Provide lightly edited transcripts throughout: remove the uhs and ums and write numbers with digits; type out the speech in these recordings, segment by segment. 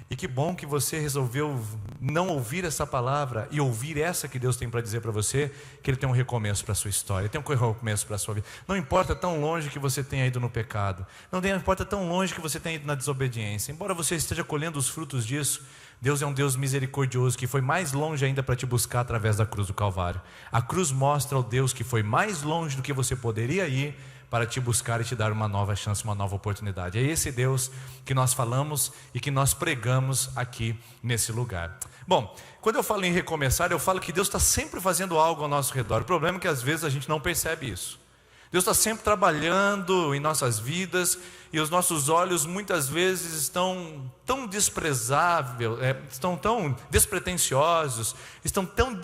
E que bom que você resolveu não ouvir essa palavra e ouvir essa que Deus tem para dizer para você, que Ele tem um recomeço para a sua história, tem um recomeço para a sua vida. Não importa tão longe que você tenha ido no pecado, não importa tão longe que você tenha ido na desobediência, embora você esteja colhendo os frutos disso, Deus é um Deus misericordioso, que foi mais longe ainda para te buscar através da cruz do Calvário. A cruz mostra o Deus que foi mais longe do que você poderia ir, para te buscar e te dar uma nova chance, uma nova oportunidade. É esse Deus que nós falamos e que nós pregamos aqui nesse lugar. Bom, quando eu falo em recomeçar, eu falo que Deus está sempre fazendo algo ao nosso redor. O problema é que às vezes a gente não percebe isso. Deus está sempre trabalhando em nossas vidas e os nossos olhos muitas vezes estão tão desprezáveis, estão tão despretensiosos, estão tão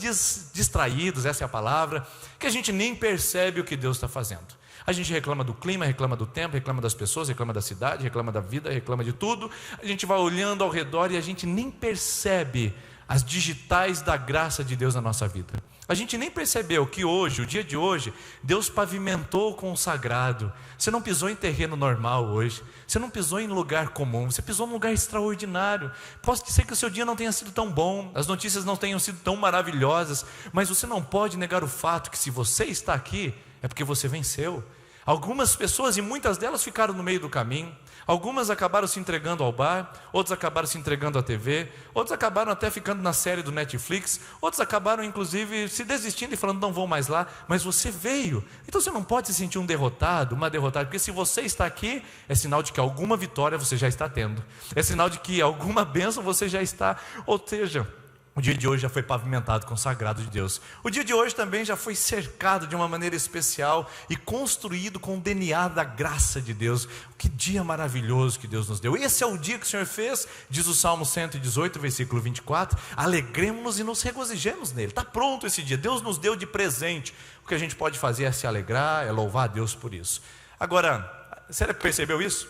distraídos, essa é a palavra, que a gente nem percebe o que Deus está fazendo. A gente reclama do clima, reclama do tempo, reclama das pessoas, reclama da cidade, reclama da vida, reclama de tudo. A gente vai olhando ao redor e a gente nem percebe as digitais da graça de Deus na nossa vida. A gente nem percebeu que hoje, o dia de hoje, Deus pavimentou com o sagrado. Você não pisou em terreno normal hoje, você não pisou em lugar comum, você pisou num lugar extraordinário. Posso dizer que o seu dia não tenha sido tão bom, as notícias não tenham sido tão maravilhosas, mas você não pode negar o fato que se você está aqui, é porque você venceu. Algumas pessoas, e muitas delas ficaram no meio do caminho. Algumas acabaram se entregando ao bar, outros acabaram se entregando à TV, outros acabaram até ficando na série do Netflix, outros acabaram inclusive se desistindo e falando não vou mais lá, mas você veio. Então você não pode se sentir um derrotado, uma derrotada, porque se você está aqui, é sinal de que alguma vitória você já está tendo, é sinal de que alguma bênção você já está, ou seja, o dia de hoje já foi pavimentado com o sagrado de Deus. O dia de hoje também já foi cercado de uma maneira especial e construído com o DNA da graça de Deus. Que dia maravilhoso que Deus nos deu. Esse é o dia que o Senhor fez, diz o Salmo 118, versículo 24. Alegremos-nos e nos regozijemos nele. Está pronto esse dia, Deus nos deu de presente. O que a gente pode fazer é se alegrar, é louvar a Deus por isso. Agora, você percebeu isso?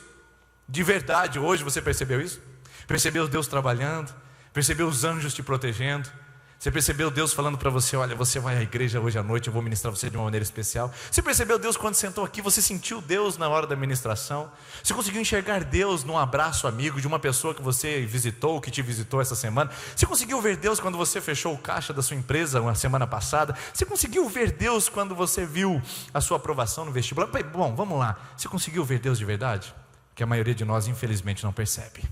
De verdade, hoje você percebeu isso? Percebeu Deus trabalhando? Percebeu os anjos te protegendo? Você percebeu Deus falando para você, olha, você vai à igreja hoje à noite, eu vou ministrar você de uma maneira especial? Você percebeu Deus quando sentou aqui? Você sentiu Deus na hora da ministração? Você conseguiu enxergar Deus num abraço amigo de uma pessoa que você visitou, que te visitou essa semana? Você conseguiu ver Deus quando você fechou o caixa da sua empresa uma semana passada? Você conseguiu ver Deus quando você viu a sua aprovação no vestibular? Bom, vamos lá, você conseguiu ver Deus de verdade? Que a maioria de nós infelizmente não percebe.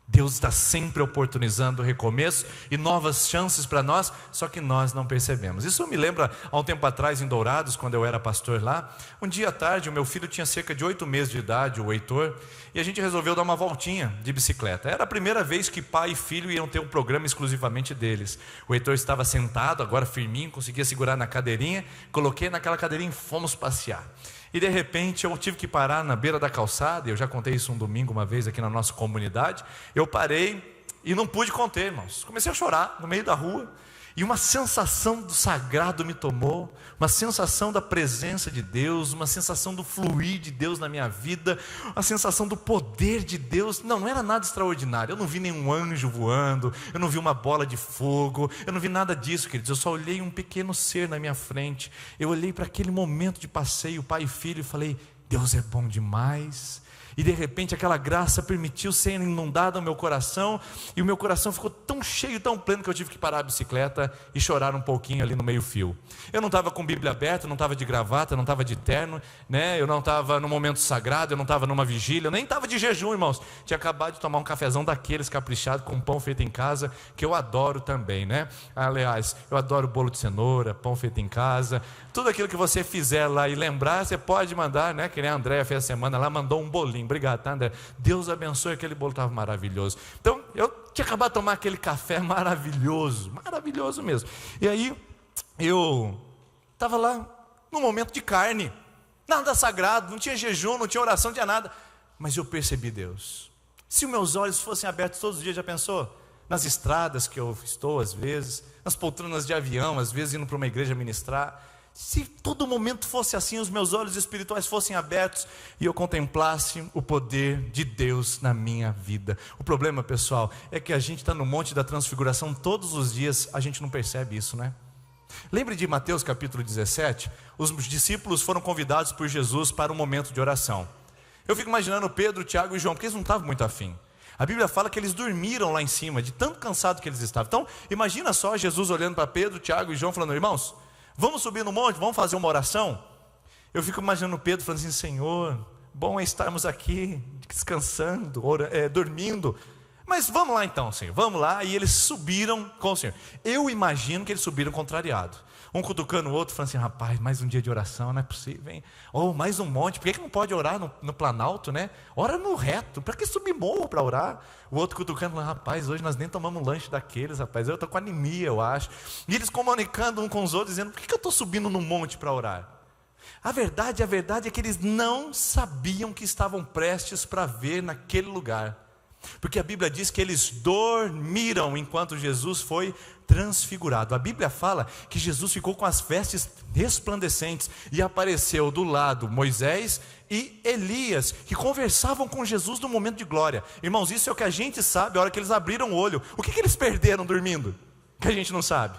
Deus está sempre oportunizando recomeço e novas chances para nós, só que nós não percebemos. Isso me lembra, há um tempo atrás em Dourados, quando eu era pastor lá, um dia à tarde, o meu filho tinha cerca de 8 meses de idade, o Heitor, e a gente resolveu dar uma voltinha de bicicleta. Era a primeira vez que pai e filho iam ter um programa exclusivamente deles. O Heitor estava sentado, agora firminho, conseguia segurar na cadeirinha, coloquei naquela cadeirinha e fomos passear. E de repente eu tive que parar na beira da calçada. Eu já contei isso um domingo uma vez aqui na nossa comunidade. Eu parei e não pude conter, irmãos. Comecei a chorar no meio da rua. E uma sensação do sagrado me tomou, uma sensação da presença de Deus, uma sensação do fluir de Deus na minha vida, uma sensação do poder de Deus. Não era nada extraordinário, eu não vi nenhum anjo voando, eu não vi uma bola de fogo, eu não vi nada disso, queridos. Eu só olhei um pequeno ser na minha frente. Eu olhei para aquele momento de passeio, pai e filho, e falei, Deus é bom demais. E de repente aquela graça permitiu ser inundada no meu coração, e o meu coração ficou tão cheio, tão pleno, que eu tive que parar a bicicleta e chorar um pouquinho ali no meio fio. Eu não estava com Bíblia aberta, eu não estava de gravata, eu não estava de terno, né? Eu não estava no momento sagrado, eu não estava numa vigília, eu nem estava de jejum, irmãos. Tinha acabado de tomar um cafezão daqueles caprichado, com pão feito em casa, que eu adoro também, né? Aliás, eu adoro bolo de cenoura, pão feito em casa, tudo aquilo que você fizer lá e lembrar, você pode mandar, né? Que nem a Andréia fez a semana lá, mandou um bolinho. Obrigado, tá, André? Deus abençoe, aquele bolo estava maravilhoso. Então, eu tinha acabado de tomar aquele café maravilhoso, maravilhoso mesmo. E aí, eu estava lá, num momento de carne, nada sagrado, não tinha jejum, não tinha oração, não tinha nada. Mas eu percebi Deus. Se os meus olhos fossem abertos todos os dias, já pensou? Nas estradas que eu estou às vezes, nas poltronas de avião, às vezes indo para uma igreja ministrar. Se todo momento fosse assim, os meus olhos espirituais fossem abertos e eu contemplasse o poder de Deus na minha vida. O problema, pessoal, é que a gente está no Monte da Transfiguração todos os dias, a gente não percebe isso, né? Lembre de Mateus capítulo 17, os discípulos foram convidados por Jesus para um momento de oração. Eu fico imaginando Pedro, Tiago e João, porque eles não estavam muito afim. A Bíblia fala que eles dormiram lá em cima, de tanto cansado que eles estavam. Então, imagina só Jesus olhando para Pedro, Tiago e João, falando: irmãos, vamos subir no monte, vamos fazer uma oração? Eu fico imaginando Pedro falando assim: Senhor, bom é estarmos aqui, descansando, dormindo. Mas vamos lá então, Senhor, vamos lá. E eles subiram com o Senhor. Eu imagino que eles subiram contrariado. Um cutucando o outro, falando assim: rapaz, mais um dia de oração, não é possível, hein? Ou mais um monte, por que não pode orar no planalto, né? Ora no reto, para que subir morro para orar? O outro cutucando, rapaz, hoje nós nem tomamos lanche daqueles, rapaz, eu estou com anemia, eu acho. E eles comunicando um com os outros, dizendo: por que eu estou subindo no monte para orar? A verdade é que eles não sabiam que estavam prestes para ver naquele lugar. Porque a Bíblia diz que eles dormiram enquanto Jesus foi transfigurado. A Bíblia fala que Jesus ficou com as vestes resplandecentes e apareceu do lado Moisés e Elias, que conversavam com Jesus no momento de glória. Irmãos, isso é o que a gente sabe a hora que eles abriram o olho. O que eles perderam dormindo? Que a gente não sabe.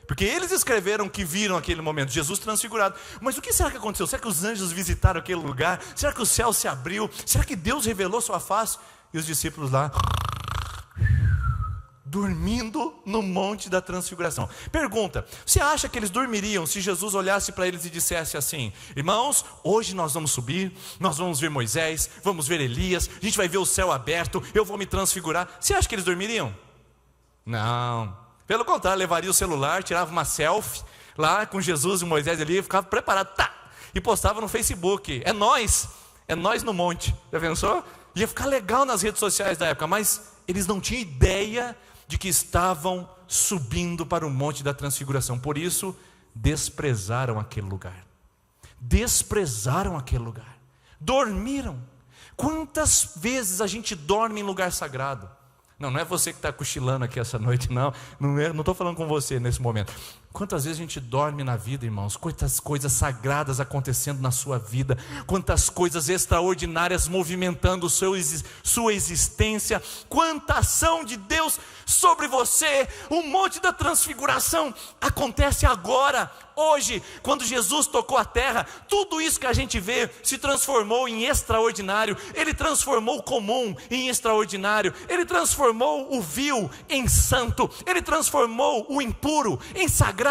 Porque eles escreveram que viram aquele momento, Jesus transfigurado. Mas o que será que aconteceu? Será que os anjos visitaram aquele lugar? Será que o céu se abriu? Será que Deus revelou sua face? E os discípulos lá, dormindo no monte da transfiguração. Pergunta: você acha que eles dormiriam se Jesus olhasse para eles e dissesse assim: irmãos, hoje nós vamos subir, nós vamos ver Moisés, vamos ver Elias, a gente vai ver o céu aberto, eu vou me transfigurar? Você acha que eles dormiriam? Não. Pelo contrário, levaria o celular, tirava uma selfie lá com Jesus e Moisés ali, ficava preparado, e postava no Facebook: é nós no monte. Já pensou? Ia ficar legal nas redes sociais da época, mas eles não tinham ideia de que estavam subindo para o monte da transfiguração. Por isso, desprezaram aquele lugar. Desprezaram aquele lugar. Dormiram. Quantas vezes a gente dorme em lugar sagrado? Não é você que está cochilando aqui essa noite, não estou falando com você nesse momento. Quantas vezes a gente dorme na vida, irmãos? Quantas coisas sagradas acontecendo na sua vida, quantas coisas extraordinárias movimentando sua existência, quanta ação de Deus sobre você. O monte da transfiguração acontece agora, hoje, quando Jesus tocou a terra. Tudo isso que a gente vê se transformou em extraordinário. Ele transformou o comum em extraordinário. Ele transformou o vil em santo. Ele transformou o impuro em sagrado.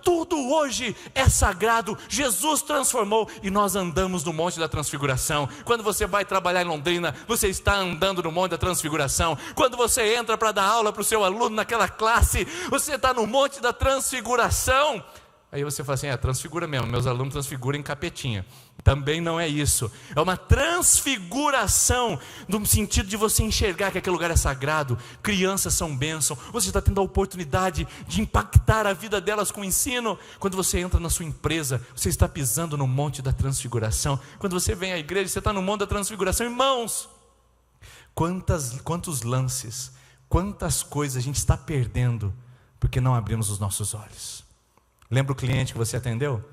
Tudo hoje é sagrado. Jesus transformou e nós andamos no monte da transfiguração. Quando você vai trabalhar em Londrina, você está andando no monte da transfiguração. Quando você entra para dar aula para o seu aluno naquela classe, você está no monte da transfiguração. Aí você fala assim: transfigura mesmo, meus alunos transfiguram em capetinha. Também não é isso. É uma transfiguração no sentido de você enxergar que aquele lugar é sagrado. Crianças são bênção. Você está tendo a oportunidade de impactar a vida delas com o ensino. Quando você entra na sua empresa, você está pisando no monte da transfiguração. Quando você vem à igreja, você está no monte da transfiguração. Irmãos, quantos lances, quantas coisas a gente está perdendo porque não abrimos os nossos olhos. Lembra o cliente que você atendeu?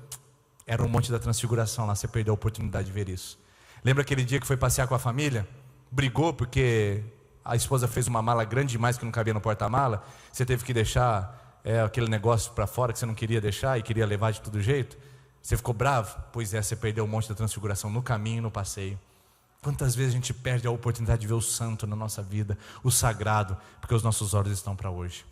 Era um monte da transfiguração lá, você perdeu a oportunidade de ver isso. Lembra aquele dia que foi passear com a família? Brigou porque a esposa fez uma mala grande demais que não cabia no porta-mala. Você teve que deixar aquele negócio para fora que você não queria deixar e queria levar de todo jeito. Você ficou bravo? Pois é, você perdeu um monte da transfiguração no caminho e no passeio. Quantas vezes a gente perde a oportunidade de ver o santo na nossa vida, o sagrado, porque os nossos olhos estão para hoje.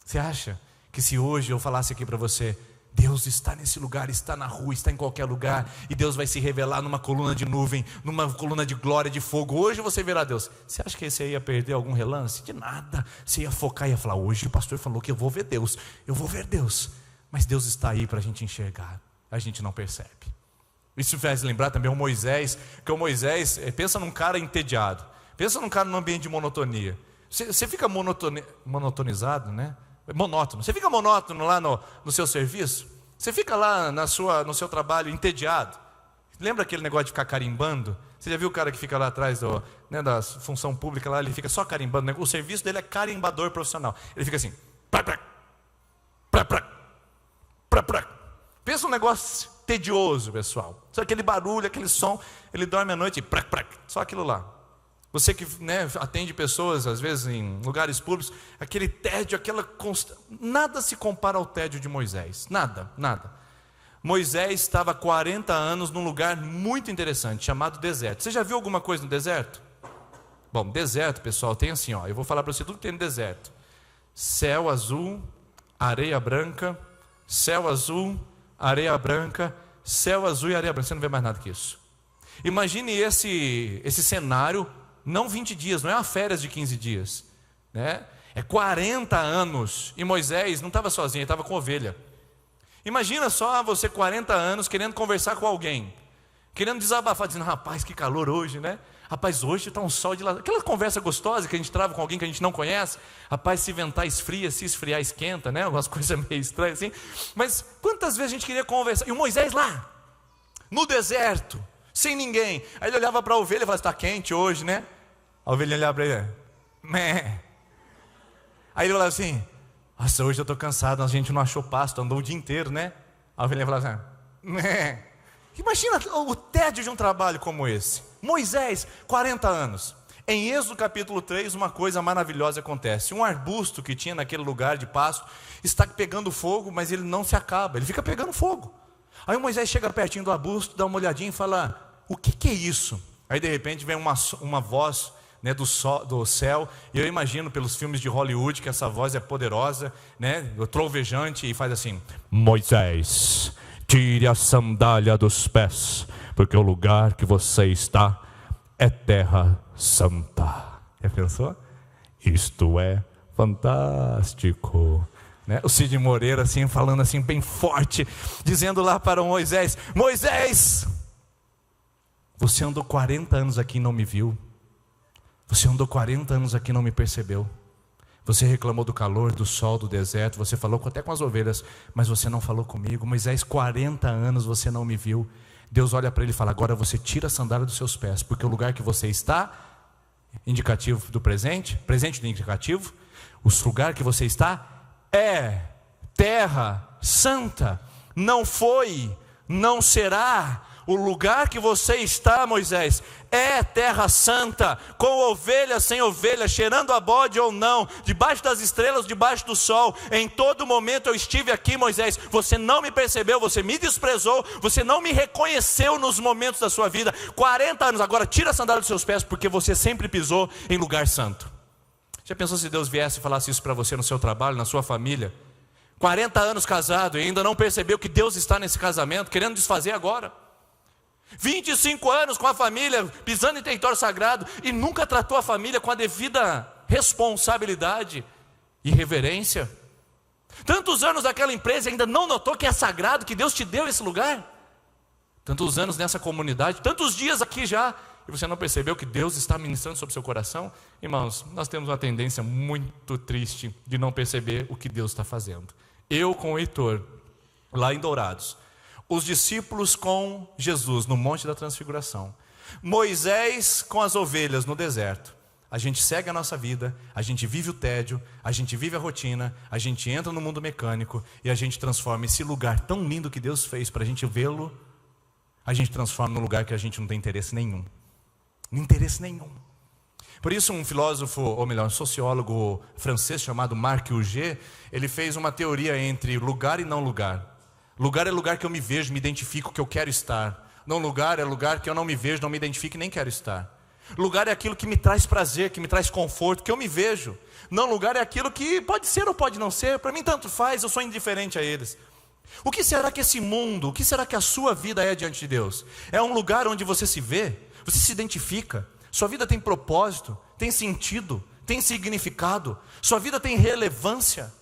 Você acha que se hoje eu falasse aqui para você: Deus está nesse lugar, está na rua, está em qualquer lugar, e Deus vai se revelar numa coluna de nuvem, numa coluna de glória, de fogo, hoje você verá Deus. Você acha que você ia perder algum relance? De nada. Você ia focar e ia falar: hoje o pastor falou que eu vou ver Deus, eu vou ver Deus. Mas Deus está aí para a gente enxergar, a gente não percebe. Isso faz lembrar também o Moisés, que o Moisés, pensa num cara entediado, pensa num cara num ambiente de monotonia. Você fica monotonizado, né? Monótono. Você fica monótono lá no seu serviço? Você fica lá no seu trabalho entediado? Lembra aquele negócio de ficar carimbando? Você já viu o cara que fica lá atrás da função pública lá, ele fica só carimbando, né? O serviço dele é carimbador profissional. Ele fica assim: pensa um negócio tedioso, pessoal. Só aquele barulho, aquele som. Ele dorme à noite e só aquilo lá. Você que atende pessoas, às vezes em lugares públicos, aquele tédio, nada se compara ao tédio de Moisés. Nada. Moisés estava há 40 anos num lugar muito interessante, chamado deserto. Você já viu alguma coisa no deserto? Bom, deserto, pessoal, tem assim, ó, eu vou falar para você tudo que tem no deserto. Céu azul, areia branca, céu azul, areia branca, céu azul e areia branca. Você não vê mais nada que isso. Imagine esse cenário, não 20 dias, não é uma férias de 15 dias, né? É 40 anos, e Moisés não estava sozinho, ele estava com ovelha. Imagina só você 40 anos querendo conversar com alguém, querendo desabafar, dizendo, rapaz, que calor hoje, né? Rapaz, hoje está um sol de lá. Aquela conversa gostosa que a gente trava com alguém que a gente não conhece. Rapaz, se ventar esfria, se esfriar esquenta, né? Algumas coisas meio estranhas assim. Mas quantas vezes a gente queria conversar? E o Moisés lá, no deserto, sem ninguém. Aí ele olhava para a ovelha e falava, está quente hoje, né? A ovelha olhava para ele, meh. Aí ele falava assim, nossa, hoje eu estou cansado, a gente não achou pasto, andou o dia inteiro, né? A ovelha falava assim, meh. Imagina o tédio de um trabalho como esse. Moisés, 40 anos. Em Êxodo capítulo 3, uma coisa maravilhosa acontece. Um arbusto que tinha naquele lugar de pasto está pegando fogo, mas ele não se acaba, ele fica pegando fogo. Aí o Moisés chega pertinho do arbusto, dá uma olhadinha e fala, o que é isso? Aí de repente vem uma voz, né, do céu, e eu imagino pelos filmes de Hollywood que essa voz é poderosa, né, trovejante, e faz assim, Moisés, tire a sandália dos pés, porque o lugar que você está é terra santa. Já pensou? Isto é fantástico, né? O Cid Moreira assim, falando assim bem forte, dizendo lá para o Moisés, Moisés, você andou 40 anos aqui e não me viu. Você andou 40 anos aqui e não me percebeu. Você reclamou do calor, do sol, do deserto. Você falou até com as ovelhas, mas você não falou comigo. Moisés, 40 anos você não me viu. Deus olha para ele e fala, agora você tira a sandália dos seus pés, porque o lugar que você está, indicativo do presente, presente do indicativo, o lugar que você está é terra santa. Não foi, não será. O lugar que você está, Moisés, é terra santa, com ovelha, sem ovelha, cheirando a bode ou não, debaixo das estrelas, debaixo do sol. Em todo momento eu estive aqui, Moisés. Você não me percebeu, você me desprezou, você não me reconheceu nos momentos da sua vida. 40 anos, agora tira a sandália dos seus pés, porque você sempre pisou em lugar santo. Já pensou se Deus viesse e falasse isso para você no seu trabalho, na sua família? 40 anos casado e ainda não percebeu que Deus está nesse casamento, querendo desfazer agora. 25 anos com a família, pisando em território sagrado, e nunca tratou a família com a devida responsabilidade e reverência. Tantos anos naquela empresa e ainda não notou que é sagrado, que Deus te deu esse lugar. Tantos anos nessa comunidade, tantos dias aqui já, e você não percebeu que Deus está ministrando sobre o seu coração? Irmãos, nós temos uma tendência muito triste de não perceber o que Deus está fazendo. Eu com o Heitor, lá em Dourados, os discípulos com Jesus no Monte da Transfiguração, Moisés com as ovelhas no deserto. A gente segue a nossa vida, a gente vive o tédio, a gente vive a rotina, a gente entra no mundo mecânico e a gente transforma esse lugar tão lindo que Deus fez para a gente vê-lo, a gente transforma num lugar que a gente não tem interesse nenhum. Interesse nenhum. Por isso um filósofo, ou melhor, um sociólogo francês chamado Marc Augé, ele fez uma teoria entre lugar e não lugar. Lugar é lugar que eu me vejo, me identifico, que eu quero estar. Não lugar é lugar que eu não me vejo, não me identifico e nem quero estar. Lugar é aquilo que me traz prazer, que me traz conforto, que eu me vejo. Não lugar é aquilo que pode ser ou pode não ser. Para mim tanto faz, eu sou indiferente a eles. O que será que esse mundo, o que será que a sua vida é diante de Deus? É um lugar onde você se vê, você se identifica. Sua vida tem propósito, tem sentido, tem significado. Sua vida tem relevância.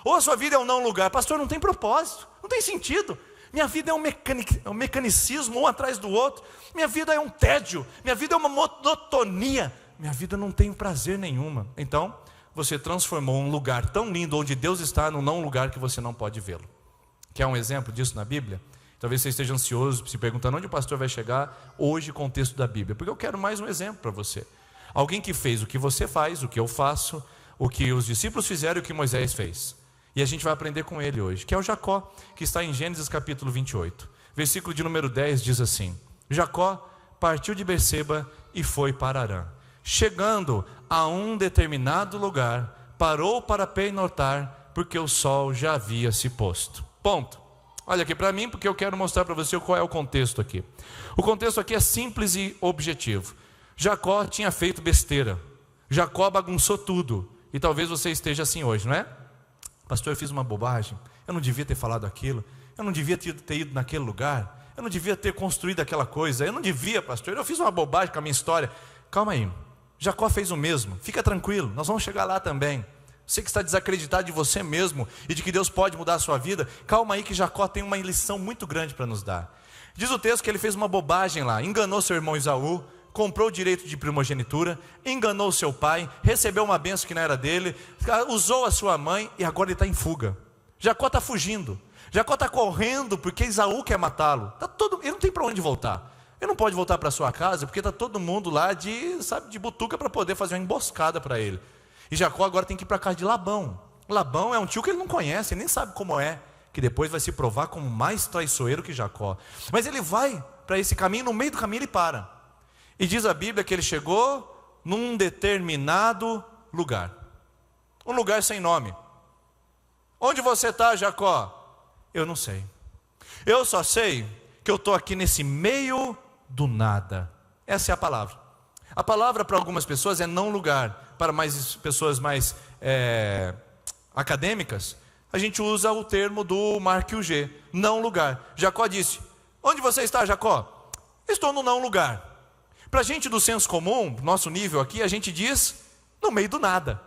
Ou a sua vida é um não lugar. Pastor, não tem propósito, não tem sentido. Minha vida é um mecanicismo, um atrás do outro. Minha vida é um tédio, minha vida é uma monotonia. Minha vida não tem prazer nenhuma. Então, você transformou um lugar tão lindo onde Deus está num não lugar que você não pode vê-lo. Quer um exemplo disso na Bíblia? Talvez você esteja ansioso, se perguntando onde o pastor vai chegar hoje com o texto da Bíblia. Porque eu quero mais um exemplo para você. Alguém que fez o que você faz, o que eu faço, o que os discípulos fizeram e o que Moisés fez. E a gente vai aprender com ele hoje, que é o Jacó, que está em Gênesis capítulo 28. Versículo de número 10 diz assim: Jacó partiu de Berseba e foi para Harã. Chegando a um determinado lugar, parou para pernoitar, porque o sol já havia se posto. Ponto. Olha aqui para mim, porque eu quero mostrar para você qual é o contexto aqui. O contexto aqui é simples e objetivo. Jacó tinha feito besteira. Jacó bagunçou tudo. E talvez você esteja assim hoje, não é? Pastor, eu fiz uma bobagem. Eu não devia ter falado aquilo. Eu não devia ter ido naquele lugar. Eu não devia ter construído aquela coisa. Eu não devia, pastor. Eu fiz uma bobagem com a minha história. Calma aí. Jacó fez o mesmo. Fica tranquilo. Nós vamos chegar lá também. Você que está desacreditado de você mesmo e de que Deus pode mudar a sua vida, calma aí que Jacó tem uma lição muito grande para nos dar. Diz o texto que ele fez uma bobagem lá. Enganou seu irmão Esaú. Comprou o direito de primogenitura, enganou seu pai, recebeu uma bênção que não era dele, usou a sua mãe e agora ele está em fuga. Jacó está fugindo, Jacó está correndo porque Esaú quer matá-lo. Ele não tem para onde voltar, ele não pode voltar para sua casa porque está todo mundo lá de butuca para poder fazer uma emboscada para ele. E Jacó agora tem que ir para a casa de Labão. Labão é um tio que ele não conhece, ele nem sabe como é, que depois vai se provar como mais traiçoeiro que Jacó. Mas ele vai para esse caminho, no meio do caminho ele para. E diz a Bíblia que ele chegou num determinado lugar. Um lugar sem nome. Onde você está, Jacó? Eu não sei. Eu só sei que eu estou aqui nesse meio do nada. Essa é a palavra. A palavra para algumas pessoas é não lugar. Para pessoas mais acadêmicas, a gente usa o termo do Mark UG, não lugar. Jacó disse, onde você está, Jacó? Estou no não lugar. Para a gente do senso comum, nosso nível aqui, a gente diz, no meio do nada.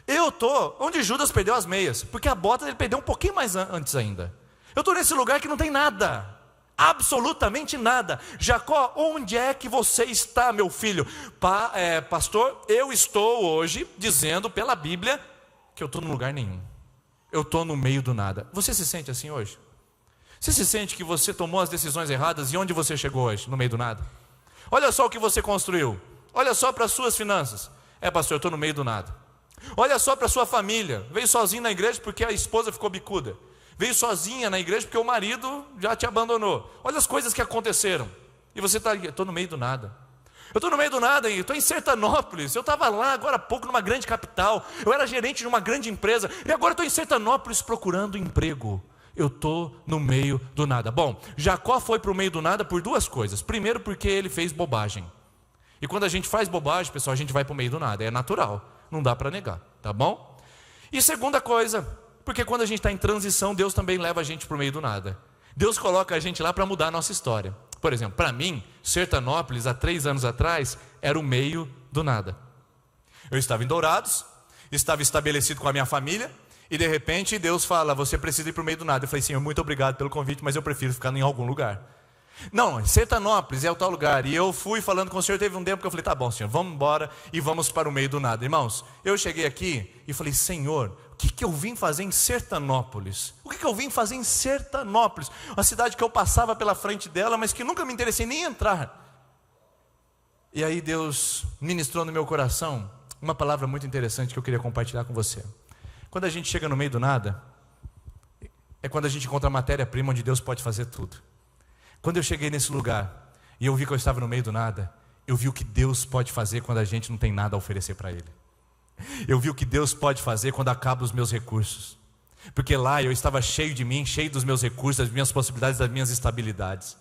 Eu estou onde Judas perdeu as meias, porque a bota ele perdeu um pouquinho mais antes ainda. Eu estou nesse lugar que não tem nada, absolutamente nada. Jacó, onde é que você está, meu filho? Pastor, eu estou hoje dizendo pela Bíblia que eu estou num lugar nenhum. Eu estou no meio do nada. Você se sente assim hoje? Você se sente que você tomou as decisões erradas e onde você chegou hoje? No meio do nada? Olha só o que você construiu. Olha só para as suas finanças. Pastor, eu estou no meio do nada. Olha só para a sua família. Veio sozinho na igreja porque a esposa ficou bicuda. Veio sozinha na igreja porque o marido já te abandonou. Olha as coisas que aconteceram. E você está, eu estou no meio do nada. Eu estou no meio do nada, eu estou em Sertanópolis. Eu estava lá agora há pouco numa grande capital. Eu era gerente de uma grande empresa. E agora estou em Sertanópolis procurando emprego. Eu estou no meio do nada. Bom, Jacó foi para o meio do nada por duas coisas. Primeiro, porque ele fez bobagem. E quando a gente faz bobagem, pessoal, a gente vai para o meio do nada. É natural, não dá para negar, tá bom? E segunda coisa, porque quando a gente está em transição, Deus também leva a gente para o meio do nada. Deus coloca a gente lá para mudar a nossa história. Por exemplo, para mim, Sertanópolis, há 3 anos atrás, era o meio do nada. Eu estava em Dourados, estava estabelecido com a minha família, e de repente Deus fala, você precisa ir para o meio do nada. Eu falei, Senhor, muito obrigado pelo convite, mas eu prefiro ficar em algum lugar. Não, Sertanópolis é o tal lugar. E eu fui falando com o Senhor, teve um tempo que eu falei, tá bom, Senhor, vamos embora e vamos para o meio do nada. Irmãos, eu cheguei aqui e falei, Senhor, o que eu vim fazer em Sertanópolis? O que eu vim fazer em Sertanópolis? Uma cidade que eu passava pela frente dela, mas que nunca me interessei nem em entrar. E aí Deus ministrou no meu coração uma palavra muito interessante que eu queria compartilhar com você. Quando a gente chega no meio do nada, é quando a gente encontra a matéria-prima onde Deus pode fazer tudo. Quando eu cheguei nesse lugar e eu vi que eu estava no meio do nada, eu vi o que Deus pode fazer quando a gente não tem nada a oferecer para Ele. Eu vi o que Deus pode fazer quando acabam os meus recursos. Porque lá eu estava cheio de mim, cheio dos meus recursos, das minhas possibilidades, das minhas estabilidades.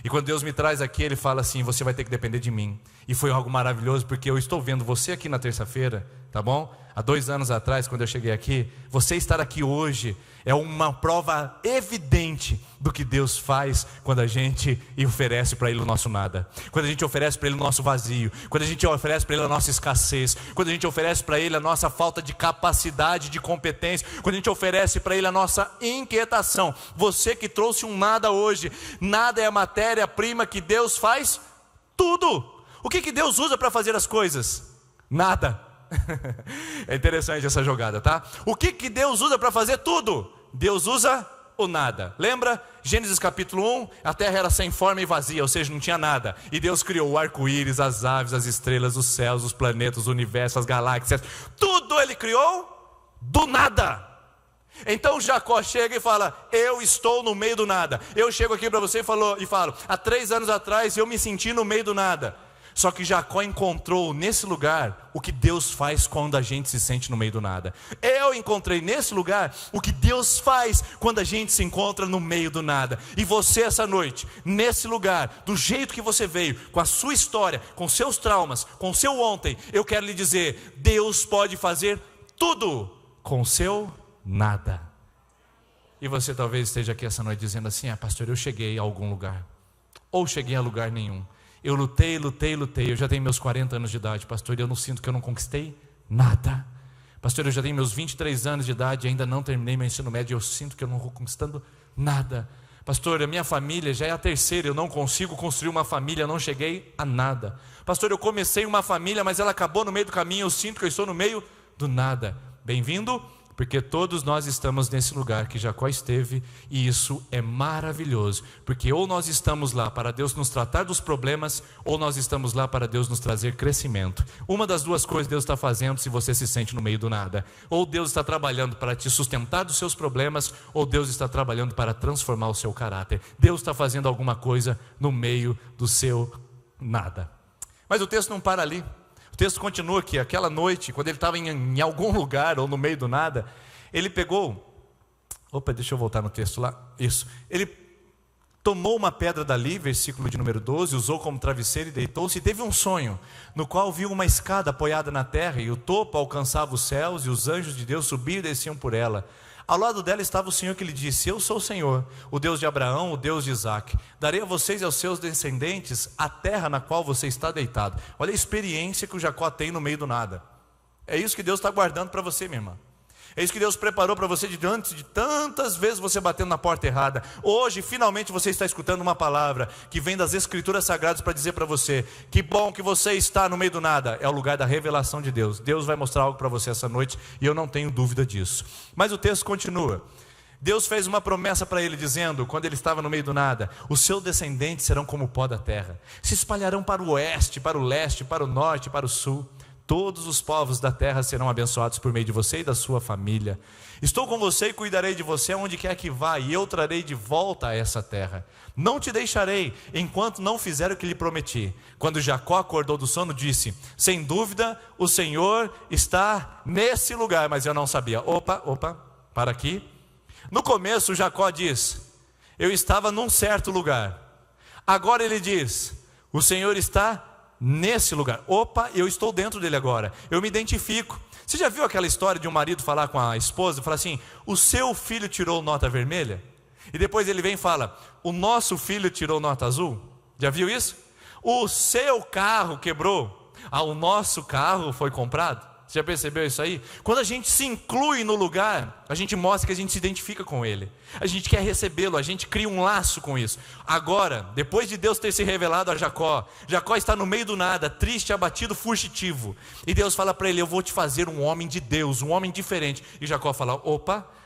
E quando Deus me traz aqui, Ele fala assim, você vai ter que depender de mim. E foi algo maravilhoso, porque eu estou vendo você aqui na terça-feira, tá bom? Há 2 anos atrás, quando eu cheguei aqui, você estar aqui hoje é uma prova evidente do que Deus faz quando a gente oferece para Ele o nosso nada. Quando a gente oferece para Ele o nosso vazio. Quando a gente oferece para Ele a nossa escassez. Quando a gente oferece para Ele a nossa falta de capacidade, de competência. Quando a gente oferece para Ele a nossa inquietação. Você que trouxe um nada hoje. Nada é a matéria-prima que Deus faz tudo. O que Deus usa para fazer as coisas? Nada. É interessante essa jogada, tá? O que Deus usa para fazer tudo? Deus usa o nada. Lembra? Gênesis capítulo 1, a terra era sem forma e vazia, ou seja, não tinha nada. E Deus criou o arco-íris, as aves, as estrelas, os céus, os planetas, o universo, as galáxias. Tudo Ele criou do nada. Então Jacó chega e fala, eu estou no meio do nada. Eu chego aqui para você e falo, há 3 anos atrás eu me senti no meio do nada. Só que Jacó encontrou nesse lugar o que Deus faz quando a gente se sente no meio do nada. Eu encontrei nesse lugar o que Deus faz quando a gente se encontra no meio do nada. E você essa noite, nesse lugar, do jeito que você veio, com a sua história, com seus traumas, com o seu ontem, eu quero lhe dizer, Deus pode fazer tudo com o seu nada. E você talvez esteja aqui essa noite dizendo assim, pastor, eu cheguei a algum lugar, ou cheguei a lugar nenhum. Eu lutei, eu já tenho meus 40 anos de idade, pastor, e eu não sinto que eu não conquistei nada. Pastor, eu já tenho meus 23 anos de idade e ainda não terminei meu ensino médio, e eu sinto que eu não estou conquistando nada. Pastor, a minha família já é a terceira, eu não consigo construir uma família, não cheguei a nada. Pastor, eu comecei uma família, mas ela acabou no meio do caminho, eu sinto que eu estou no meio do nada. Bem-vindo, porque todos nós estamos nesse lugar que Jacó esteve, e isso é maravilhoso, porque ou nós estamos lá para Deus nos tratar dos problemas, ou nós estamos lá para Deus nos trazer crescimento. Uma das duas coisas Deus está fazendo se você se sente no meio do nada. Ou Deus está trabalhando para te sustentar dos seus problemas, ou Deus está trabalhando para transformar o seu caráter. Deus está fazendo alguma coisa no meio do seu nada. Mas o texto não para ali. O texto continua que aquela noite, quando ele estava em algum lugar ou no meio do nada, ele pegou, deixa eu voltar no texto lá, isso, ele tomou uma pedra dali, versículo de número 12, usou como travesseiro e deitou-se, e teve um sonho, no qual viu uma escada apoiada na terra, e o topo alcançava os céus, e os anjos de Deus subiam e desciam por ela. Ao lado dela estava o Senhor que lhe disse, eu sou o Senhor, o Deus de Abraão, o Deus de Isaac. Darei a vocês e aos seus descendentes a terra na qual você está deitado. Olha a experiência que o Jacó tem no meio do nada. É isso que Deus está guardando para você, minha irmã. É isso que Deus preparou para você diante de tantas vezes você batendo na porta errada. Hoje, finalmente, você está escutando uma palavra que vem das Escrituras Sagradas para dizer para você, que bom que você está no meio do nada. É o lugar da revelação de Deus. Deus vai mostrar algo para você essa noite, e eu não tenho dúvida disso. Mas o texto continua. Deus fez uma promessa para ele, dizendo, quando ele estava no meio do nada, os seus descendentes serão como o pó da terra, se espalharão para o oeste, para o leste, para o norte, para o sul. Todos os povos da terra serão abençoados por meio de você e da sua família. Estou com você e cuidarei de você aonde quer que vá, e eu trarei de volta a essa terra. Não te deixarei, enquanto não fizer o que lhe prometi. Quando Jacó acordou do sono, disse, sem dúvida o Senhor está nesse lugar. Mas eu não sabia. Para aqui. No começo Jacó diz, eu estava num certo lugar. Agora ele diz, o Senhor está nesse lugar. Eu estou dentro dele agora. Eu me identifico. Você já viu aquela história de um marido falar com a esposa, falar assim, o seu filho tirou nota vermelha? E depois ele vem e fala, o nosso filho tirou nota azul? Já viu isso? O seu carro quebrou, o nosso carro foi comprado. Você já percebeu isso aí? Quando a gente se inclui no lugar, a gente mostra que a gente se identifica com ele. A gente quer recebê-lo, a gente cria um laço com isso. Agora, depois de Deus ter se revelado a Jacó, Jacó está no meio do nada, triste, abatido, fugitivo. E Deus fala para ele, eu vou te fazer um homem de Deus, um homem diferente. E Jacó fala,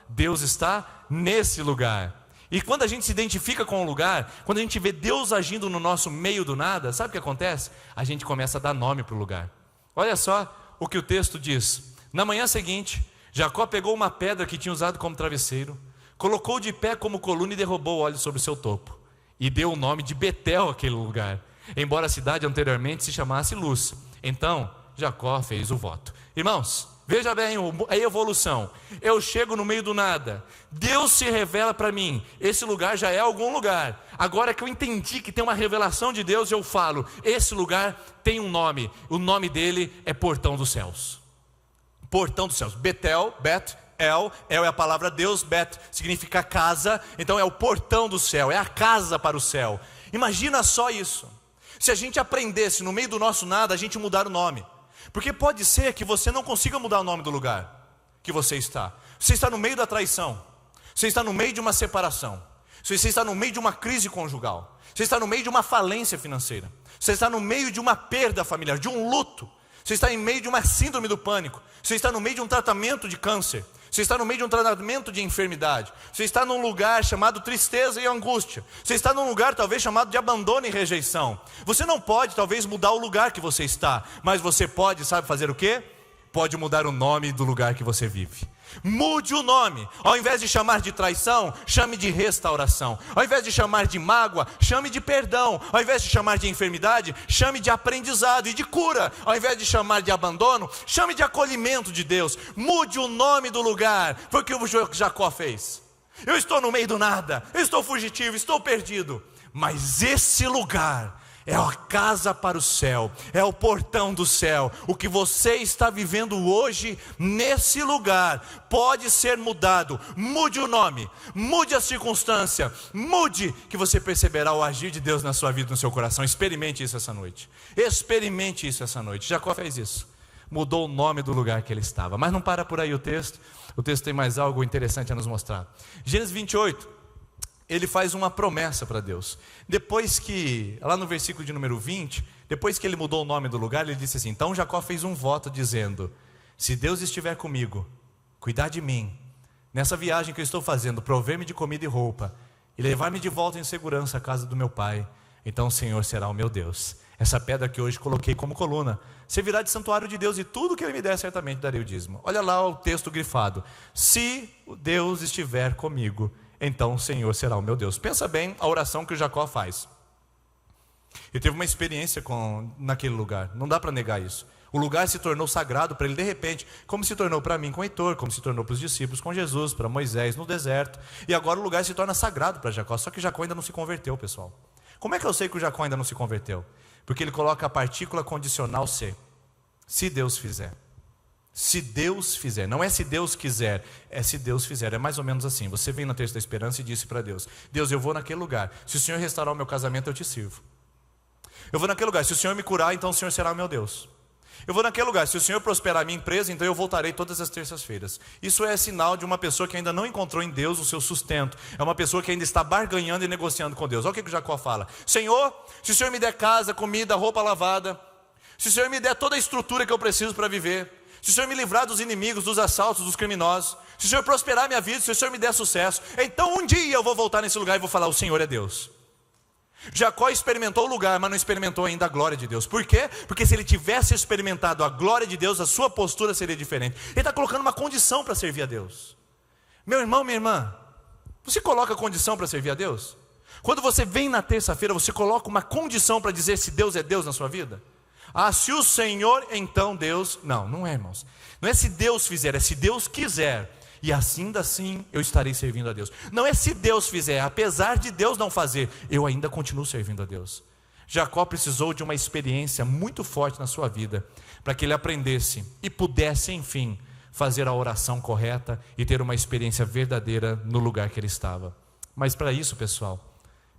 Deus está nesse lugar. E quando a gente se identifica com o lugar, quando a gente vê Deus agindo no nosso meio do nada, sabe o que acontece? A gente começa a dar nome para o lugar. Olha só o que o texto diz. Na manhã seguinte, Jacó pegou uma pedra que tinha usado como travesseiro, colocou de pé como coluna e derrubou o óleo sobre o seu topo, e deu o nome de Betel àquele lugar, embora a cidade anteriormente se chamasse Luz. Então Jacó fez o voto. Irmãos, veja bem a evolução. Eu chego no meio do nada, Deus se revela para mim, esse lugar já é algum lugar. Agora que eu entendi que tem uma revelação de Deus, eu falo, esse lugar tem um nome, o nome dele é Portão dos Céus. Portão dos Céus. Betel, El é a palavra Deus, Bet significa casa, então é o portão do céu, é a casa para o céu. Imagina só isso, se a gente aprendesse no meio do nosso nada, a gente mudar o nome. Porque pode ser que você não consiga mudar o nome do lugar que você está. Você está no meio da traição, você está no meio de uma separação, você está no meio de uma crise conjugal, você está no meio de uma falência financeira, você está no meio de uma perda familiar, de um luto, você está em meio de uma síndrome do pânico, você está no meio de um tratamento de câncer, você está no meio de um tratamento de enfermidade, você está num lugar chamado tristeza e angústia, você está num lugar talvez chamado de abandono e rejeição. Você não pode talvez mudar o lugar que você está, mas você pode, sabe fazer o quê? pode mudar o nome do lugar que você vive. Mude o nome. Ao invés de chamar de traição, chame de restauração. Ao invés de chamar de mágoa, chame de perdão. Ao invés de chamar de enfermidade, chame de aprendizado e de cura. Ao invés de chamar de abandono, chame de acolhimento de Deus. Mude o nome do lugar. Foi o que o Jacó fez. Eu estou no meio do nada, eu estou fugitivo, estou perdido. Mas esse lugar é a casa para o céu, é o portão do céu. O que você está vivendo hoje, nesse lugar, pode ser mudado. Mude o nome, mude a circunstância, mude, que você perceberá o agir de Deus na sua vida, no seu coração. Experimente isso essa noite. Experimente isso essa noite. Jacó fez isso, mudou o nome do lugar que ele estava. Mas não para por aí o texto tem mais algo interessante a nos mostrar. Gênesis 28. Ele faz uma promessa para Deus. Depois que, lá no versículo de número 20, depois que ele mudou o nome do lugar, ele disse assim: então Jacó fez um voto dizendo: se Deus estiver comigo, cuidar de mim, nessa viagem que eu estou fazendo, prover-me de comida e roupa, e levar-me de volta em segurança à casa do meu pai, então o Senhor será o meu Deus. Essa pedra que hoje coloquei como coluna servirá de santuário de Deus, e tudo que ele me der certamente darei o dízimo. Olha lá o texto grifado: se Deus estiver comigo, então o Senhor será o meu Deus. Pensa bem a oração que o Jacó faz. Ele teve uma experiência naquele lugar, não dá para negar isso. O lugar se tornou sagrado para ele de repente, como se tornou para mim com Heitor, como se tornou para os discípulos com Jesus, para Moisés no deserto. E agora o lugar se torna sagrado para Jacó. Só que Jacó ainda não se converteu, pessoal. Como é que eu sei que o Jacó ainda não se converteu? Porque ele coloca a partícula condicional se Deus fizer. Se Deus fizer, não é se Deus quiser, é se Deus fizer. É mais ou menos assim: você vem na terça da esperança e disse para Deus: Deus, eu vou naquele lugar, se o Senhor restaurar o meu casamento, eu te sirvo. Eu vou naquele lugar, se o Senhor me curar, então o Senhor será o meu Deus. Eu vou naquele lugar, se o Senhor prosperar a minha empresa, então eu voltarei todas as terças-feiras. Isso é sinal de uma pessoa que ainda não encontrou em Deus o seu sustento. É uma pessoa que ainda está barganhando e negociando com Deus. Olha o que Jacó fala: Senhor, se o Senhor me der casa, comida, roupa lavada, se o Senhor me der toda a estrutura que eu preciso para viver, se o Senhor me livrar dos inimigos, dos assaltos, dos criminosos, se o Senhor prosperar a minha vida, se o Senhor me der sucesso, então um dia eu vou voltar nesse lugar e vou falar: o Senhor é Deus. Jacó experimentou o lugar, mas não experimentou ainda a glória de Deus. Por quê? Porque se ele tivesse experimentado a glória de Deus, a sua postura seria diferente. Ele está colocando uma condição para servir a Deus. Meu irmão, minha irmã, você coloca condição para servir a Deus? Quando você vem na terça-feira, você coloca uma condição para dizer se Deus é Deus na sua vida? Ah, se o Senhor, então Deus... Não é, irmãos. Não é se Deus fizer, é se Deus quiser. E assim eu estarei servindo a Deus. Não é se Deus fizer, apesar de Deus não fazer, eu ainda continuo servindo a Deus. Jacó precisou de uma experiência muito forte na sua vida, para que ele aprendesse e pudesse, enfim, fazer a oração correta e ter uma experiência verdadeira no lugar que ele estava. Mas para isso, pessoal,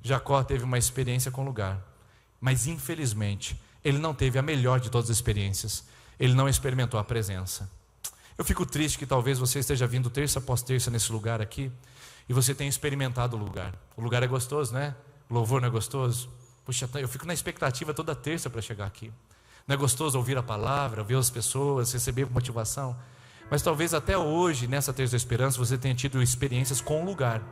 Jacó teve uma experiência com o lugar, mas infelizmente ele não teve a melhor de todas as experiências. Ele não experimentou a presença. Eu fico triste que talvez você esteja vindo terça após terça nesse lugar aqui e você tenha experimentado o lugar. O lugar é gostoso, né? O louvor não é gostoso? Puxa, eu fico na expectativa toda terça para chegar aqui. Não é gostoso ouvir a palavra, ver as pessoas, receber motivação? Mas talvez até hoje, nessa terça da esperança, você tenha tido experiências com o lugar.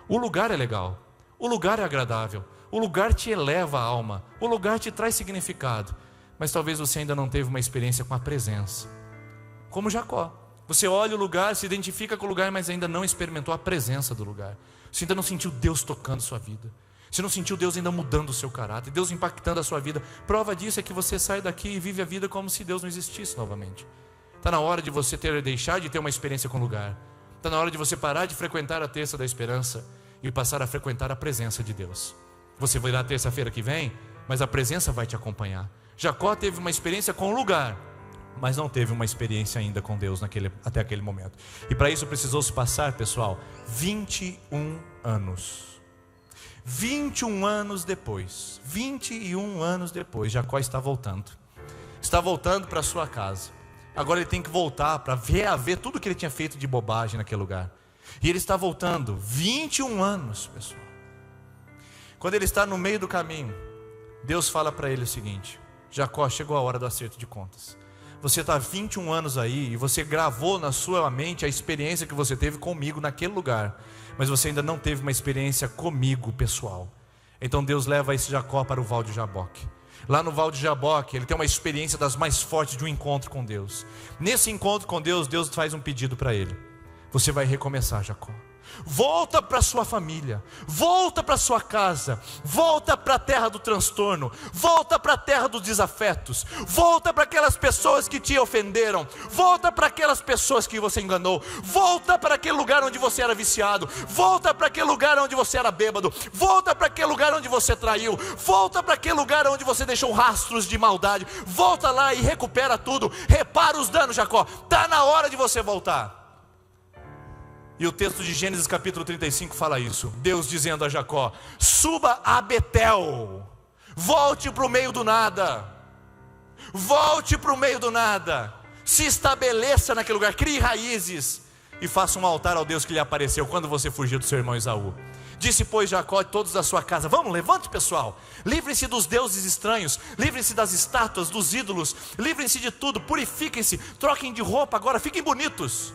O lugar é legal, o lugar é agradável, o lugar te eleva a alma, o lugar te traz significado. Mas talvez você ainda não teve uma experiência com a presença. Como Jacó, você olha o lugar, se identifica com o lugar, mas ainda não experimentou a presença do lugar. Você ainda não sentiu Deus tocando sua vida. Você não sentiu Deus ainda mudando o seu caráter, Deus impactando a sua vida. Prova disso é que você sai daqui e vive a vida como se Deus não existisse novamente. Está na hora de você deixar de ter uma experiência com o lugar. Está na hora de você parar de frequentar a terça da esperança e passar a frequentar a presença de Deus. Você vai lá terça-feira que vem, mas a presença vai te acompanhar. Jacó teve uma experiência com o lugar, mas não teve uma experiência ainda com Deus até aquele momento. E para isso precisou se passar, pessoal, 21 anos. 21 anos depois, Jacó está voltando. Está voltando para sua casa. Agora ele tem que voltar para ver tudo que ele tinha feito de bobagem naquele lugar. E ele está voltando, 21 anos, pessoal. Quando ele está no meio do caminho, Deus fala para ele o seguinte: Jacó, chegou a hora do acerto de contas. Você está há 21 anos aí e você gravou na sua mente a experiência que você teve comigo naquele lugar, mas você ainda não teve uma experiência comigo pessoal. Então Deus leva esse Jacó para o Val de Jaboque. lá no Val de Jaboque, ele tem uma experiência das mais fortes de um encontro com Deus. Nesse encontro com Deus, Deus faz um pedido para ele: você vai recomeçar, Jacó. Volta para sua família, volta para sua casa, volta para a terra do transtorno, volta para a terra dos desafetos, volta para aquelas pessoas que te ofenderam, volta para aquelas pessoas que você enganou, volta para aquele lugar onde você era viciado, volta para aquele lugar onde você era bêbado, volta para aquele lugar onde você traiu, volta para aquele lugar onde você deixou rastros de maldade, volta lá e recupera tudo, repara os danos, Jacó. Está na hora de você voltar. E o texto de Gênesis capítulo 35 fala isso. Deus dizendo a Jacó: suba a Betel, volte para o meio do nada, volte para o meio do nada, se estabeleça naquele lugar, crie raízes e faça um altar ao Deus que lhe apareceu quando você fugiu do seu irmão Esaú. Disse, pois, Jacó e todos da sua casa: vamos, levante, pessoal, livrem-se dos deuses estranhos, livrem-se das estátuas, dos ídolos, livrem-se de tudo, purifiquem-se, troquem de roupa agora, fiquem bonitos.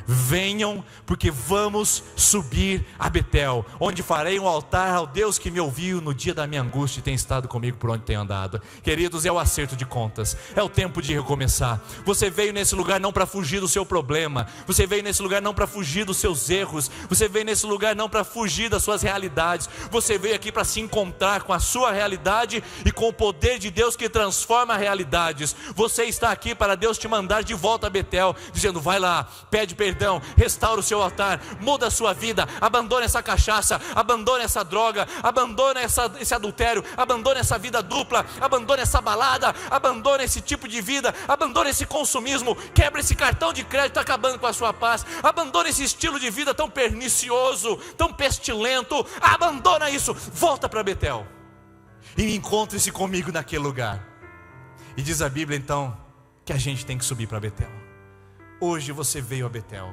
Venham, porque vamos subir a Betel, onde farei um altar ao Deus que me ouviu no dia da minha angústia e tem estado comigo por onde tenho andado. Queridos, é o acerto de contas, é o tempo de recomeçar. Você veio nesse lugar não para fugir do seu problema, você veio nesse lugar não para fugir dos seus erros, você veio nesse lugar não para fugir das suas realidades, você veio aqui para se encontrar com a sua realidade e com o poder de Deus que transforma realidades. Você está aqui para Deus te mandar de volta a Betel, dizendo: vai lá, pede perdão, restaura o seu altar, muda a sua vida, abandone essa cachaça, abandone essa droga, abandone esse adultério, abandone essa vida dupla, abandone essa balada, abandone esse tipo de vida, abandone esse consumismo, quebre esse cartão de crédito acabando com a sua paz, abandone esse estilo de vida tão pernicioso, tão pestilento, abandona isso, volta para Betel e encontre-se comigo naquele lugar. E diz a Bíblia então que a gente tem que subir para Betel. Hoje você veio a Betel,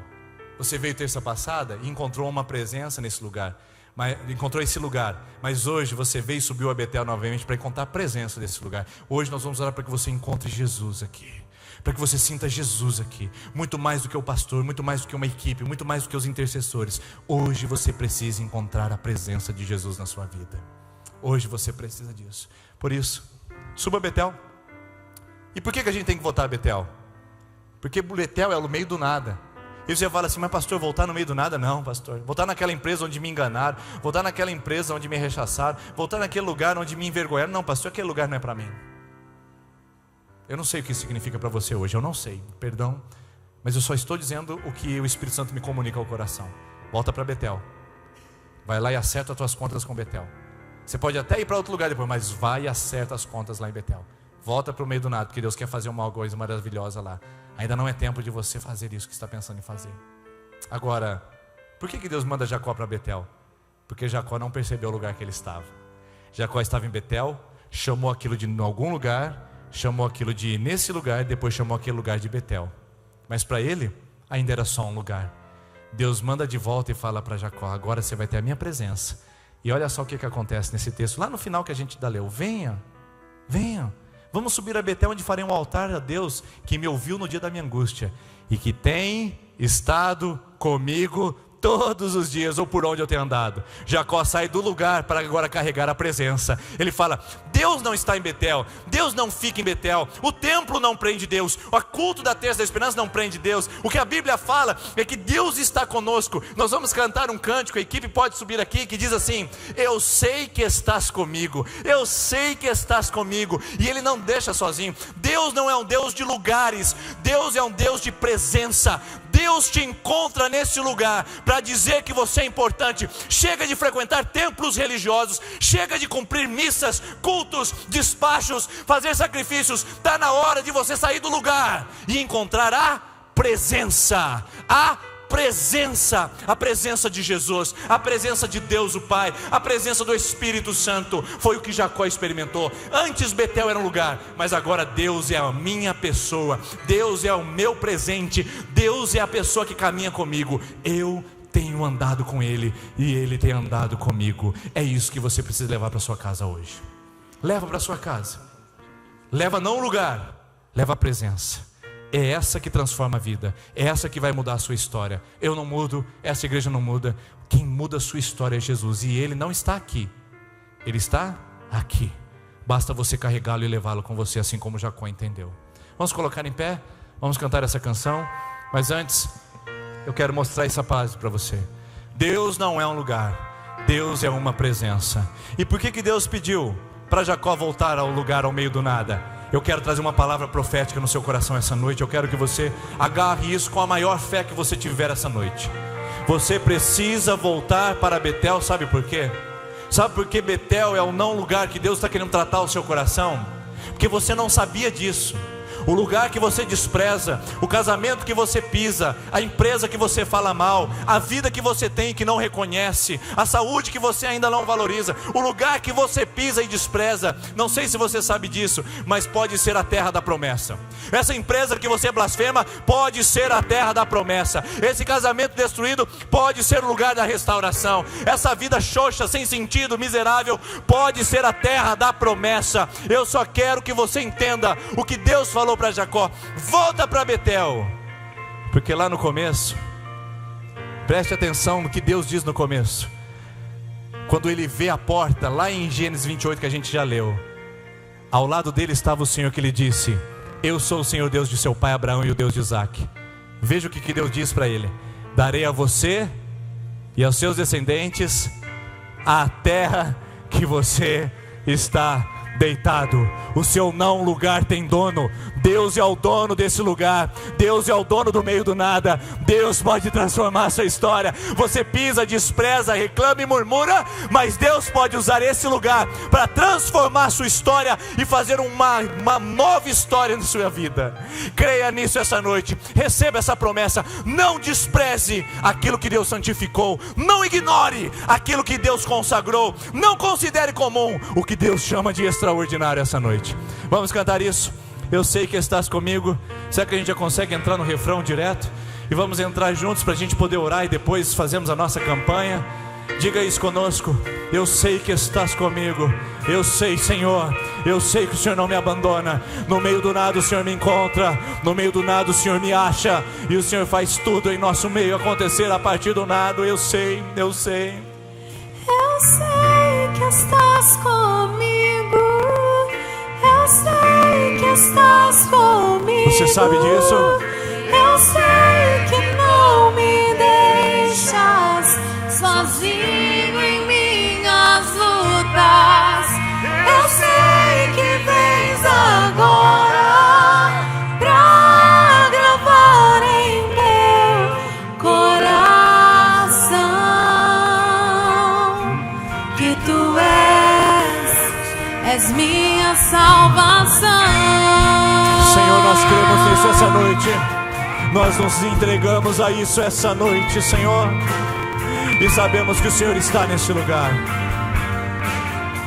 você veio terça passada e encontrou uma presença nesse lugar, encontrou esse lugar, mas hoje você veio e subiu a Betel novamente para encontrar a presença desse lugar. Hoje nós vamos orar para que você encontre Jesus aqui, para que você sinta Jesus aqui, muito mais do que o pastor, muito mais do que uma equipe, muito mais do que os intercessores. Hoje você precisa encontrar a presença de Jesus na sua vida, hoje você precisa disso. Por isso, suba a Betel. E por que a gente tem que voltar a Betel? Porque Betel é no meio do nada. E você fala assim: mas pastor, voltar no meio do nada? Não, pastor, voltar naquela empresa onde me enganaram, voltar naquela empresa onde me rechaçaram, voltar naquele lugar onde me envergonharam. Não, pastor, aquele lugar não é para mim. Eu não sei o que isso significa para você hoje, eu não sei, perdão, mas eu só estou dizendo o que o Espírito Santo me comunica ao coração. Volta para Betel, vai lá e acerta as tuas contas com Betel. Você pode até ir para outro lugar depois, mas vai e acerta as contas lá em Betel. Volta para o meio do nada, porque Deus quer fazer uma coisa maravilhosa lá. Ainda não é tempo de você fazer isso que está pensando em fazer. Agora, por que Deus manda Jacó para Betel? Porque Jacó não percebeu o lugar que ele estava. Jacó estava em Betel, chamou aquilo de algum lugar, chamou aquilo de nesse lugar, depois chamou aquele lugar de Betel. Mas para ele, ainda era só um lugar. Deus manda de volta e fala para Jacó: agora você vai ter a minha presença. E olha só o que acontece nesse texto, lá no final que a gente leu: venha, venha. Vamos subir a Betel, onde farei um altar a Deus que me ouviu no dia da minha angústia e que tem estado comigo todos os dias, ou por onde eu tenho andado. Jacó sai do lugar para agora carregar a presença. Ele fala: Deus não está em Betel, Deus não fica em Betel, o templo não prende Deus, o culto da terça da esperança não prende Deus. O que a Bíblia fala é que Deus está conosco. Nós vamos cantar um cântico, a equipe pode subir aqui, que diz assim: eu sei que estás comigo, eu sei que estás comigo. E Ele não deixa sozinho. Deus não é um Deus de lugares, Deus é um Deus de presença. Deus te encontra nesse lugar para dizer que você é importante. Chega de frequentar templos religiosos, chega de cumprir missas, cultos, despachos, fazer sacrifícios. Está na hora de você sair do lugar e encontrar a presença, a presença de Jesus, a presença de Deus o Pai, a presença do Espírito Santo. Foi o que Jacó experimentou. Antes Betel era um lugar, mas agora Deus é a minha pessoa, Deus é o meu presente, Deus é a pessoa que caminha comigo. Eu tenho andado com Ele e Ele tem andado comigo. É isso que você precisa levar para sua casa hoje. Leva para sua casa. Leva não o lugar, leva a presença. É essa que transforma a vida, é essa que vai mudar a sua história. Eu não mudo, essa igreja não muda. Quem muda a sua história é Jesus, e Ele não está aqui, Ele está aqui. basta você carregá-lo e levá-lo com você, assim como Jacó entendeu. Vamos colocar em pé, vamos cantar essa canção, mas antes eu quero mostrar essa paz para você. Deus não é um lugar, Deus é uma presença. E por que Deus pediu para Jacó voltar ao lugar ao meio do nada? Eu quero trazer uma palavra profética no seu coração essa noite. Eu quero que você agarre isso com a maior fé que você tiver essa noite. Você precisa voltar para Betel, sabe por quê? Sabe por que Betel é o não lugar que Deus está querendo tratar o seu coração? Porque você não sabia disso. O lugar que você despreza, o casamento que você pisa, a empresa que você fala mal, a vida que você tem que não reconhece, a saúde que você ainda não valoriza, o lugar que você pisa e despreza, não sei se você sabe disso, mas pode ser a terra da promessa. Essa empresa que você blasfema pode ser a terra da promessa. Esse casamento destruído pode ser o lugar da restauração. Essa vida xoxa, sem sentido, miserável, pode ser a terra da promessa. Eu só quero que você entenda o que Deus falou para Jacó: volta para Betel, porque lá no começo, preste atenção no que Deus diz no começo, quando ele vê a porta, lá em Gênesis 28 que a gente já leu, ao lado dele estava o Senhor que lhe disse: eu sou o Senhor Deus de seu pai Abraão e o Deus de Isaac. Veja o que Deus diz para ele: darei a você e aos seus descendentes a terra que você está deitado. O seu não lugar tem dono. Deus é o dono desse lugar. Deus é o dono do meio do nada. Deus pode transformar a sua história. Você pisa, despreza, reclama e murmura, mas Deus pode usar esse lugar para transformar a sua história e fazer uma nova história na sua vida. Creia nisso essa noite. Receba essa promessa. Não despreze aquilo que Deus santificou. Não ignore aquilo que Deus consagrou. Não considere comum o que Deus chama de extraordinário essa noite. Vamos cantar isso? Eu sei que estás comigo. Será que a gente já consegue entrar no refrão direto? E vamos entrar juntos para a gente poder orar e depois fazemos a nossa campanha. Diga isso conosco: eu sei que estás comigo. Eu sei, Senhor, eu sei que o Senhor não me abandona. No meio do nada o Senhor me encontra. No meio do nada o Senhor me acha. E o Senhor faz tudo em nosso meio acontecer a partir do nada. Eu sei, eu sei. Eu sei que estás comigo. Eu sei que estás comigo. Você sabe disso? Eu sei que não me deixas sozinho em minhas lutas. Eu sei que vens agora pra gravar em meu coração que tu és minha salvação. Senhor, nós cremos nisso essa noite. Nós nos entregamos a isso essa noite, Senhor. E sabemos que o Senhor está nesse lugar.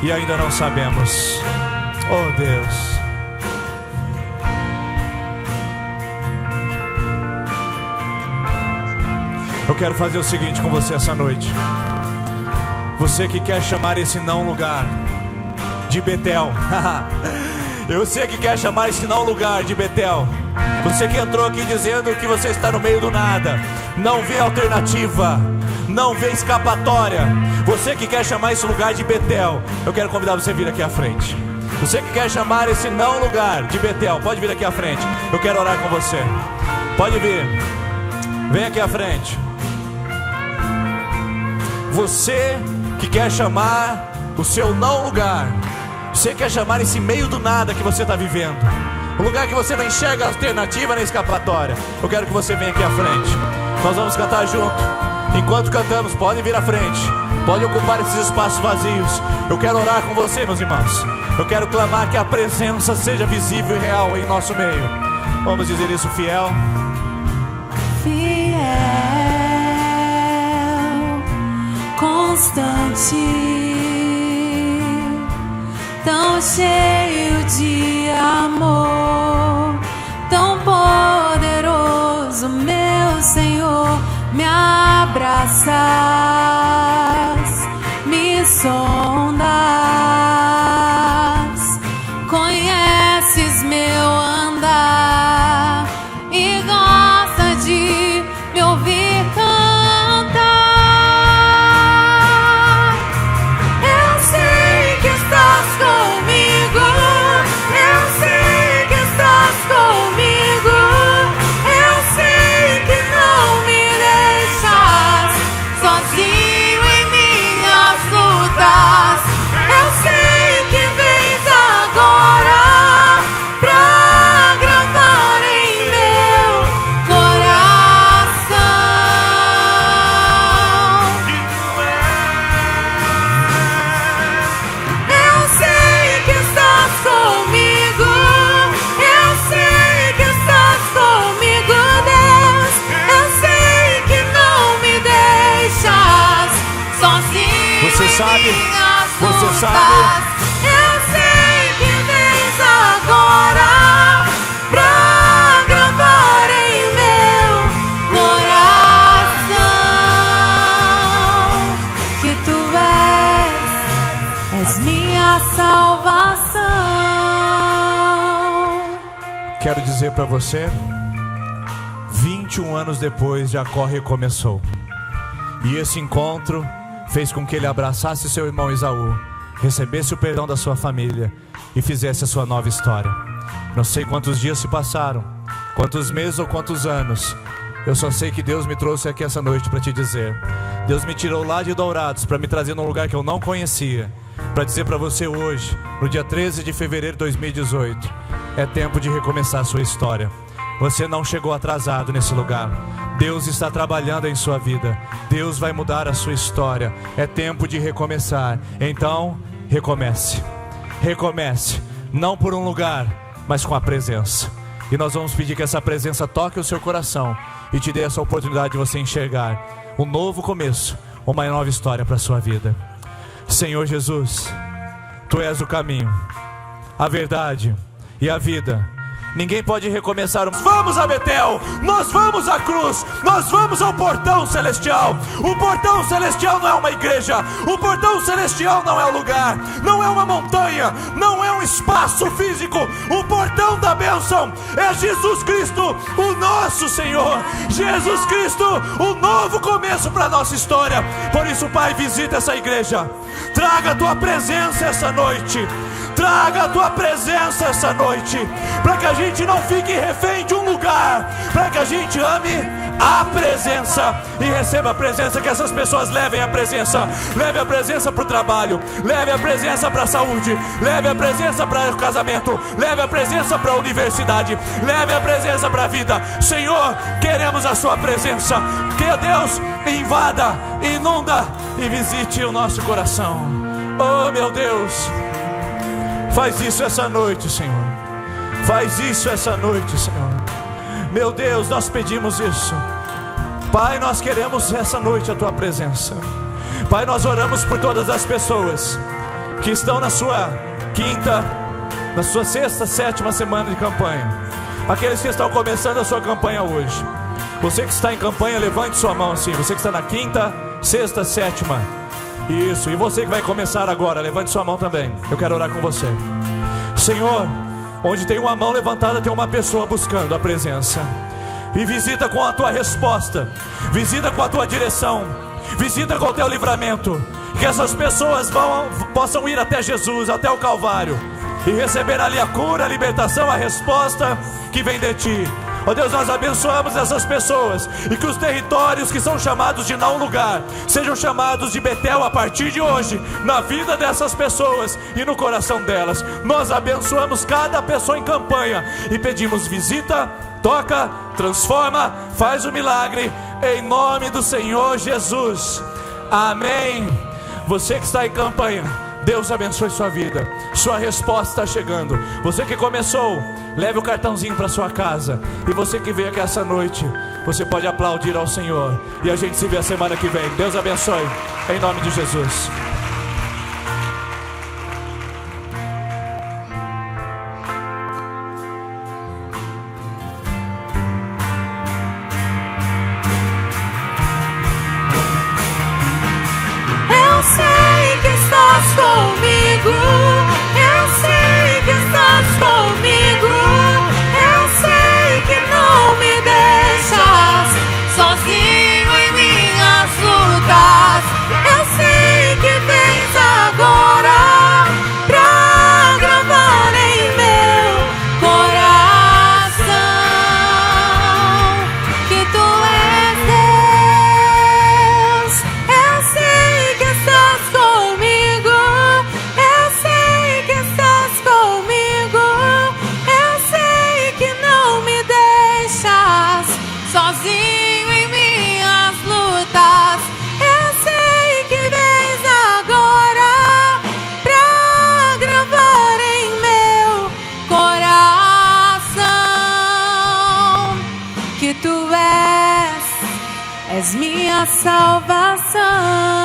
E ainda não sabemos. Oh Deus. Eu quero fazer o seguinte com você essa noite. Você que quer chamar esse não lugar de Betel. Eu sei que quer chamar esse não lugar de Betel. Você que entrou aqui dizendo que você está no meio do nada, não vê alternativa, não vê escapatória. Você que quer chamar esse lugar de Betel, eu quero convidar você a vir aqui à frente. Você que quer chamar esse não lugar de Betel, pode vir aqui à frente. Eu quero orar com você. Pode vir. Vem aqui à frente. Você que quer chamar o seu não lugar, você quer chamar esse meio do nada que você está vivendo, um lugar que você não enxerga alternativa nem escapatória, eu quero que você venha aqui à frente. Nós vamos cantar junto. Enquanto cantamos, podem vir à frente, podem ocupar esses espaços vazios. Eu quero orar com você, meus irmãos. Eu quero clamar que a presença seja visível e real em nosso meio. Vamos dizer isso: fiel, fiel, constante, tão cheio de amor, tão poderoso, meu Senhor. Me abraças, me sondas, conheces meu andar e gosta de me ouvir cantar. Eu sei que estás comigo. sabe. Você lutas. sabe. Eu sei que vens agora pra gravar em meu coração que tu és minha salvação. Quero dizer para você, 21 anos depois, Jacó recomeçou. E esse encontro fez com que ele abraçasse seu irmão Esaú, recebesse o perdão da sua família e fizesse a sua nova história. Não sei quantos dias se passaram, quantos meses ou quantos anos. Eu só sei que Deus me trouxe aqui essa noite para te dizer. Deus me tirou lá de Dourados para me trazer num lugar que eu não conhecia, para dizer para você hoje, no dia 13 de fevereiro de 2018, é tempo de recomeçar a sua história. Você não chegou atrasado nesse lugar. Deus está trabalhando em sua vida. Deus vai mudar a sua história. É tempo de recomeçar. Então, recomece. Recomece. Não por um lugar, mas com a presença. E nós vamos pedir que essa presença toque o seu coração e te dê essa oportunidade de você enxergar um novo começo, uma nova história para a sua vida. Senhor Jesus, Tu és o caminho, a verdade e a vida. Ninguém pode recomeçar. Vamos a Betel, nós vamos à cruz, nós vamos ao portão celestial. O portão celestial não é uma igreja, o portão celestial não é um lugar, não é uma montanha, não é um espaço físico. O portão da bênção é Jesus Cristo, o nosso Senhor. Jesus Cristo, o novo começo para a nossa história. Por isso, Pai, visita essa igreja. Traga a Tua presença essa noite. Traga a Tua presença essa noite, para que a gente não fique refém de um lugar, para que a gente ame a presença e receba a presença. Que essas pessoas levem a presença, leve a presença para o trabalho, leve a presença para a saúde, leve a presença para o casamento, leve a presença para a universidade, leve a presença para a vida. Senhor, queremos a Sua presença. Que Deus invada, inunda e visite o nosso coração. Oh meu Deus, faz isso essa noite, Senhor. Faz isso essa noite, Senhor. Meu Deus, nós pedimos isso. Pai, nós queremos essa noite a Tua presença. Pai, nós oramos por todas as pessoas que estão na sua quinta, na sua sexta, sétima semana de campanha. Aqueles que estão começando a sua campanha hoje. Você que está em campanha, levante sua mão assim. Você que está na quinta, sexta, sétima. Isso, e você que vai começar agora, levante sua mão também. Eu quero orar com você. Senhor, onde tem uma mão levantada, tem uma pessoa buscando a presença. E visita com a Tua resposta, visita com a Tua direção, visita com o Teu livramento. Que essas pessoas possam ir até Jesus, até o Calvário, e receber ali a cura, a libertação, a resposta que vem de Ti. Ó Deus, nós abençoamos essas pessoas, e que os territórios que são chamados de não lugar sejam chamados de Betel a partir de hoje, na vida dessas pessoas e no coração delas. Nós abençoamos cada pessoa em campanha e pedimos: visita, toca, transforma, faz o milagre, em nome do Senhor Jesus. Amém. Você que está em campanha, Deus abençoe sua vida. Sua resposta está chegando. Você que começou, leve o cartãozinho para sua casa. E você que veio aqui essa noite, você pode aplaudir ao Senhor. E a gente se vê a semana que vem. Deus abençoe, em nome de Jesus. Eu sei que estás comigo, eu sei que estás comigo, eu sei que não me deixas sozinho em minhas lutas. Eu sei que vens agora pra gravar em meu coração que Tu és Deus. Eu sei que estás comigo, eu sei que estás comigo, eu sei que não me deixas sozinho em minhas lutas. Eu sei que vens agora pra gravar em meu coração que Tu és minha salvação.